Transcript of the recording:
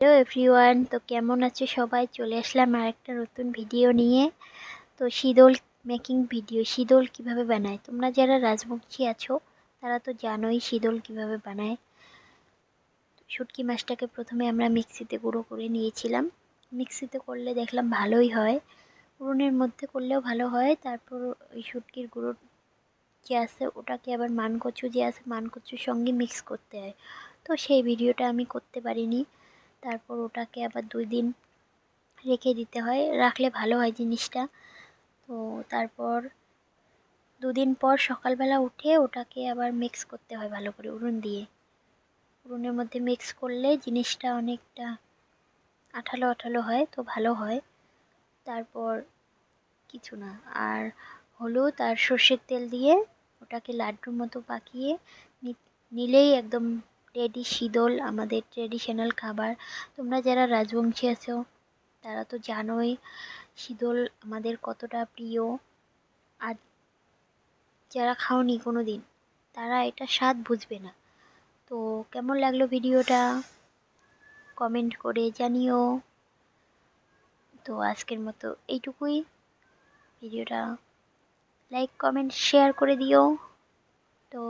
Hello everyone, তো কেমন আছো সবাই? চলে আসলাম আর একটা নতুন ভিডিও নিয়ে। তো শীতল মেকিং ভিডিও। শীতল কিভাবে বানায়, তোমরা যারা রাজবংশী আছো তারা তো জানোই শীতল কিভাবে বানায়। শুটকি মাছটাকে প্রথমে আমরা মিক্সিতে গুঁড়ো করে নিয়েছিলাম। মিক্সিতে করলে দেখলাম ভালোই হয়, উনুনের মধ্যে করলেও ভালো হয়। তারপর ওই শুটকির গুঁড়ো যে আছে ওটাকে আবার মানকচু যে আছে মানকচুর সঙ্গে মিক্স করতে হয়। তো সেই ভিডিওটা আমি করতে পারিনি। তারপর ওটাকে আবার 2 দিন রেখে দিতে হয়, রাখলে ভালো হয় জিনিসটা। তো তারপর 2 দিন পর সকালবেলা উঠে ওটাকে আবার মিক্স করতে হয় ভালো করে উনুন দিয়ে। উনুনের মধ্যে মিক্স করলে জিনিসটা অনেকটা আঠালো আঠালো হয়, তো ভালো হয়। তারপর কিছু না, আর হলুদ আর সর্ষের তেল দিয়ে ওটাকে লাড্ডুর মতো পাকিয়ে নিলেই একদম রেডি শীতল, আমাদের ট্রেডিশনাল খাবার। তোমরা যারা রাজবংশী আছো তারা তো জানোই শীতল আমাদের কতটা প্রিয়। আর যারা খাওনি কোনো দিন তারা এটা স্বাদ বুঝবে না। তো কেমন লাগলো ভিডিওটা কমেন্ট করে জানিও। তো আজকের মতো এইটুকুই। ভিডিওটা লাইক কমেন্ট শেয়ার করে দিও। তো